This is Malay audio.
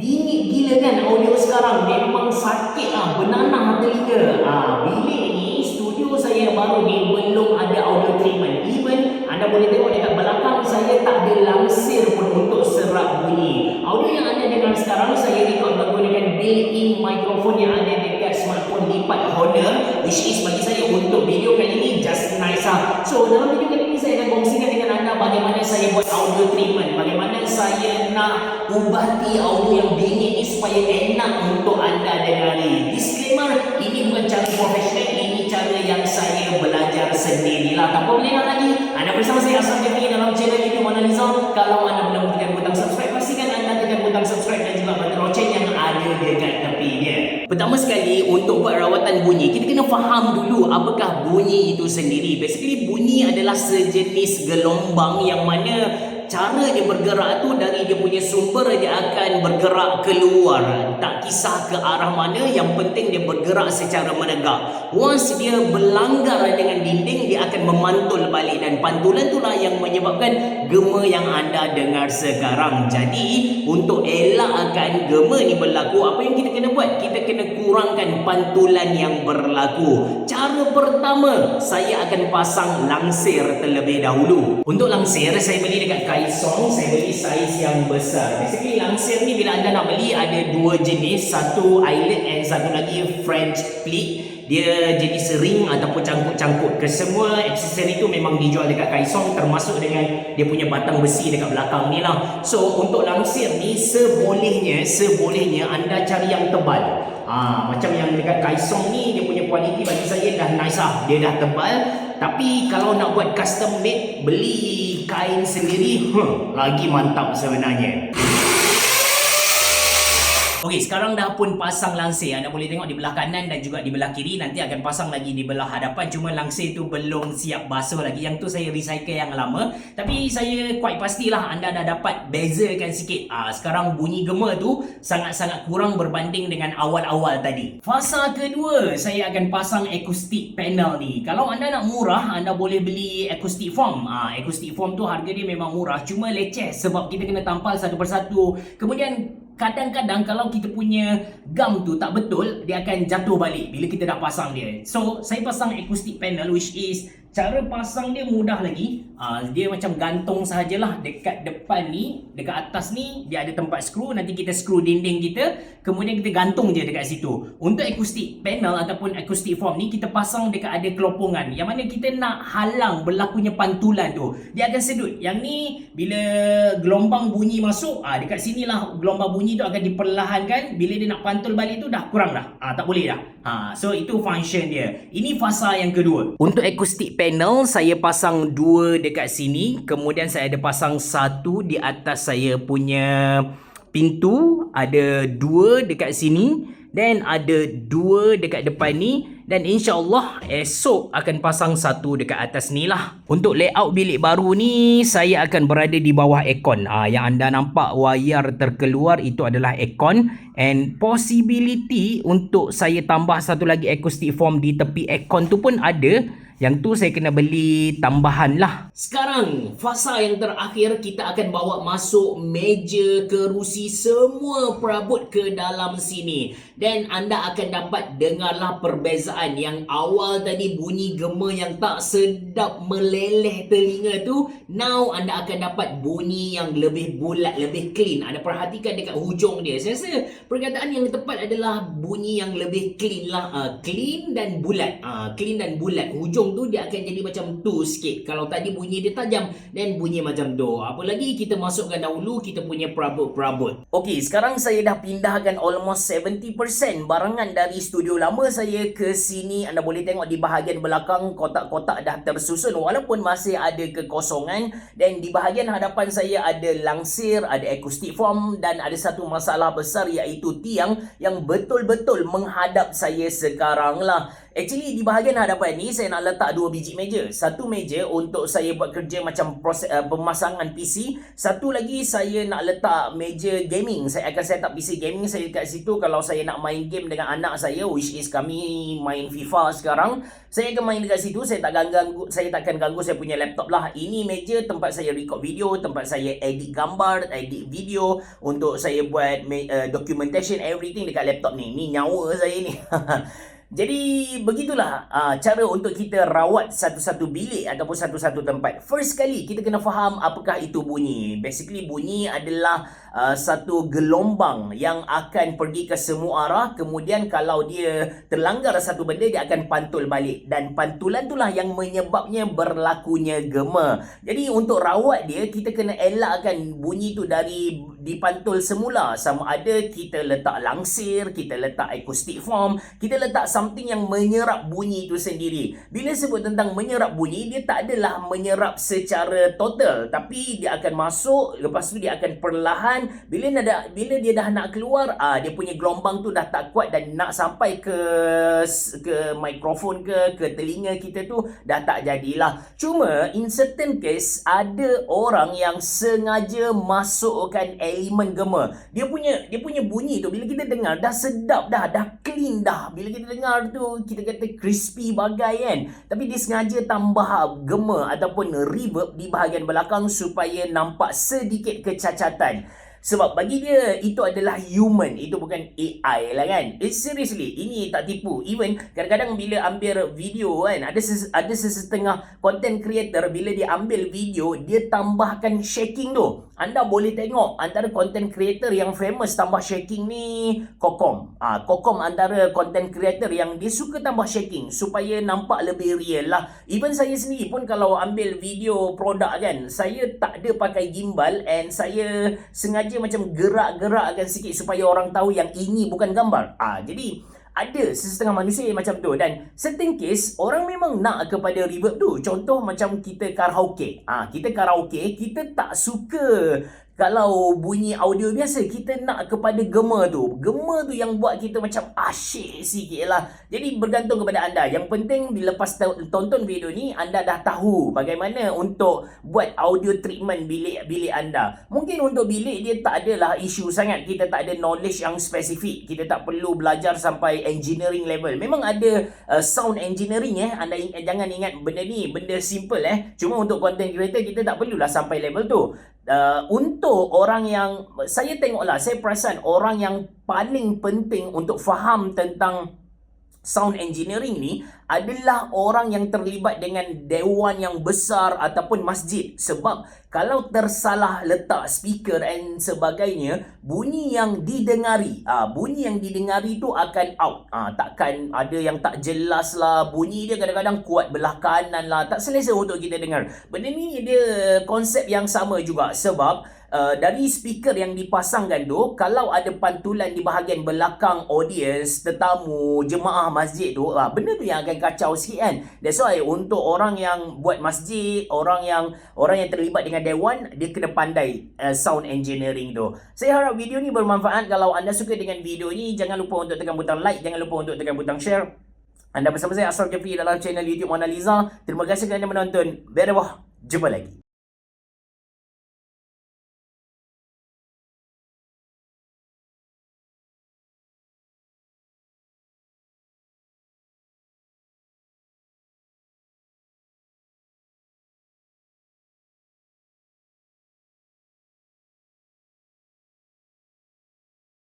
Bingit gila kan audio sekarang. Memang sakit benanah telinga. Bilik ni, studio saya yang baru ni belum ada audio treatment. Even anda boleh tengok dekat belakang saya tak ada langsir pun untuk serap bunyi. Audio yang anda dengar sekarang saya record menggunakan built-in microphone yang ada dekat smartphone lipat Honor, which is bagi saya untuk video kali ni just nice So dalam video kali ni saya akan kongsikan dengan anda bagaimana saya buat audio treatment, bagaimana saya nak ubati audio yang bingit ni supaya enak untuk anda dengari. Disclaimer, ini bukan cara profesional, ini cara yang saya belajar sendirilah. Tanpa melengah lagi, anda bersama saya Asam Jeffrey dalam channel YouTube Analiza. Kalau anda belum tekan butang subscribe, pastikan anda tekan butang subscribe dan juga butang loceng yang ada dekat tepi dia. Pertama sekali, untuk buat rawatan bunyi, kita kena faham dulu apakah bunyi itu sendiri. Basically, bunyi adalah sejenis gelombang yang mana cara dia bergerak tu dari dia punya sumber dia akan bergerak keluar. Tak kisah ke arah mana, yang penting dia bergerak secara menegak. Once dia berlanggar dengan dinding, dia akan memantul balik dan pantulan itulah yang menyebabkan gema yang anda dengar sekarang. Jadi, untuk elakkan gema ni berlaku, apa yang kita kena buat? Kita kena kurangkan pantulan yang berlaku. Cara pertama, saya akan pasang langsir terlebih dahulu. Untuk langsir, saya beli dekat Kaisong, saya beli saiz yang besar. Basically langsir ni bila anda nak beli ada dua jenis, satu eyelet and satu lagi French pleat. Dia jenis ring ataupun cangkuk-cangkuk. Kesemua aksesori tu memang dijual dekat Kaisong, termasuk dengan dia punya batang besi dekat belakang ni lah. So untuk langsir ni sebolehnya anda cari yang tebal. Macam yang dekat Kaisong ni, dia punya kualiti bagi saya dah nice dia dah tebal. Tapi kalau nak buat custom made, beli kain sendiri, lagi mantap sebenarnya. Okey, sekarang dah pun pasang langsir. Anda boleh tengok di belah kanan dan juga di belah kiri. Nanti akan pasang lagi di belah hadapan. Cuma langsir tu belum siap basuh lagi. Yang tu saya recycle yang lama. Tapi saya quite pastilah anda dah dapat bezakan sikit. Sekarang bunyi gema tu sangat-sangat kurang berbanding dengan awal-awal tadi. Fasa kedua, saya akan pasang acoustic panel ni. Kalau anda nak murah, anda boleh beli acoustic foam. Acoustic foam tu harga dia memang murah. Cuma leceh sebab kita kena tampal satu persatu. Kemudian kadang-kadang kalau kita punya gam tu tak betul, dia akan jatuh balik bila kita dah pasang dia. So, saya pasang acoustic panel, which is cara pasang dia mudah lagi. Dia macam gantung sahajalah dekat depan ni, dekat atas ni dia ada tempat skru. Nanti kita skru dinding kita, kemudian kita gantung je dekat situ. Untuk acoustic panel ataupun acoustic foam ni, kita pasang dekat ada kelopongan, yang mana kita nak halang berlakunya pantulan tu. Dia akan sedut. Yang ni bila gelombang bunyi masuk, dekat sinilah gelombang bunyi tu akan diperlahankan. Bila dia nak pantul balik tu dah kurang dah. Tak boleh dah. So itu function dia. Ini fasa yang kedua. Untuk acoustic panel, saya pasang dua dekat sini. Kemudian saya ada pasang satu di atas saya punya pintu. Ada dua dekat sini. Dan ada dua dekat depan ni. Dan insyaAllah esok akan pasang satu dekat atas ni lah. Untuk layout bilik baru ni, saya akan berada di bawah aircon. Yang anda nampak wayar terkeluar itu adalah aircon. And possibility untuk saya tambah satu lagi acoustic foam di tepi aircon tu pun ada. Yang tu saya kena beli tambahan lah. Sekarang, fasa yang terakhir, kita akan bawa masuk meja, kerusi, semua perabot ke dalam sini. Dan anda akan dapat dengarlah perbezaan. Yang awal tadi bunyi gema yang tak sedap meleleh telinga tu, now anda akan dapat bunyi yang lebih bulat, lebih clean. Anda perhatikan dekat hujung dia. Saya rasa perkataan yang tepat adalah bunyi yang lebih clean lah. Clean dan bulat. Clean dan bulat. Hujung tu dia akan jadi macam tu sikit. Kalau tadi bunyi dia tajam dan bunyi macam tu. Apa lagi kita masukkan dahulu kita punya perabot-perabot. Okey, sekarang saya dah pindahkan almost 70% barangan dari studio lama saya ke sini. Anda boleh tengok di bahagian belakang kotak-kotak dah tersusun walaupun masih ada kekosongan. Dan di bahagian hadapan saya ada langsir, ada acoustic foam dan ada satu masalah besar iaitu tiang yang betul-betul menghadap saya sekarang lah. Actually di bahagian hadapan ni saya nak letak 2 biji meja. Satu meja untuk saya buat kerja macam proses pemasangan PC. Satu lagi saya nak letak meja gaming. Saya akan set up PC gaming saya dekat situ. Kalau saya nak main game dengan anak saya, which is kami main FIFA sekarang, saya akan main dekat situ. Saya takkan ganggu saya punya laptop lah. Ini meja tempat saya record video, tempat saya edit gambar, edit video, untuk saya buat documentation everything dekat laptop ni. Ni nyawa saya ni. Jadi begitulah cara untuk kita rawat satu-satu bilik ataupun satu-satu tempat. First kali kita kena faham apakah itu bunyi. Basically bunyi adalah satu gelombang yang akan pergi ke semua arah. Kemudian kalau dia terlanggar satu benda, dia akan pantul balik. Dan pantulan itulah yang menyebabnya berlakunya gema. Jadi untuk rawat dia, kita kena elakkan bunyi tu dari dipantul semula. Sama ada kita letak langsir, kita letak acoustic foam, kita letak something yang menyerap bunyi itu sendiri. Bila sebut tentang menyerap bunyi, dia tak adalah menyerap secara total, tapi dia akan masuk, lepas tu dia akan perlahan. Bila dia dah nak keluar, dia punya gelombang tu dah tak kuat dan nak sampai ke mikrofon ke telinga kita tu dah tak jadilah. Cuma in certain case ada orang yang sengaja masukkan elemen gema. Dia punya bunyi tu bila kita dengar dah sedap dah clean dah. Bila kita dengar tu kita kata crispy bagai kan. Tapi dia sengaja tambah gema ataupun reverb di bahagian belakang supaya nampak sedikit kecacatan. Sebab bagi dia itu adalah human, itu bukan AI lah kan. Seriously, ini tak tipu. Even kadang-kadang bila ambil video kan, ada sesetengah content creator bila dia ambil video, dia tambahkan shaking tu. Anda boleh tengok antara content creator yang famous tambah shaking ni Kokom. Kokom antara content creator yang dia suka tambah shaking supaya nampak lebih real lah. Even saya sendiri pun kalau ambil video produk kan, saya tak ada pakai gimbal and saya sengaja macam gerak-gerakkan sikit supaya orang tahu yang ini bukan gambar. Jadi ada sesetengah manusia yang macam tu. Dan certain case orang memang nak kepada reverb tu. Contoh macam kita karaoke. Kita tak suka kalau bunyi audio biasa, kita nak kepada gema tu. Gema tu yang buat kita macam asyik sikit lah. Jadi bergantung kepada anda. Yang penting lepas tonton video ni, anda dah tahu bagaimana untuk buat audio treatment bilik anda. Mungkin untuk bilik dia tak adalah isu sangat. Kita tak ada knowledge yang spesifik. Kita tak perlu belajar sampai engineering level. Memang ada sound engineering Anda jangan ingat benda ni benda simple Cuma untuk content creator kita tak perlulah sampai level tu. Untuk orang yang saya perasan orang yang paling penting untuk faham tentang sound engineering ni adalah orang yang terlibat dengan dewan yang besar ataupun masjid. Sebab kalau tersalah letak speaker dan sebagainya, bunyi yang didengari tu akan out. Takkan ada yang tak jelas lah. Bunyi dia kadang-kadang kuat belah kanan lah, tak selesa untuk kita dengar. Benda ni dia konsep yang sama juga. Sebab dari speaker yang dipasangkan tu, kalau ada pantulan di bahagian belakang audience, tetamu, jemaah masjid tu, benda tu yang akan kacau sikit kan. That's why untuk orang yang buat masjid, orang yang terlibat dengan dewan, dia kena pandai sound engineering tu. Saya harap video ni bermanfaat. Kalau anda suka dengan video ni, jangan lupa untuk tekan butang like, jangan lupa untuk tekan butang share. Anda bersama saya Ashraf Jeffrey dalam channel YouTube Mona Lisa. Terima kasih kerana menonton. Berewah, jumpa lagi.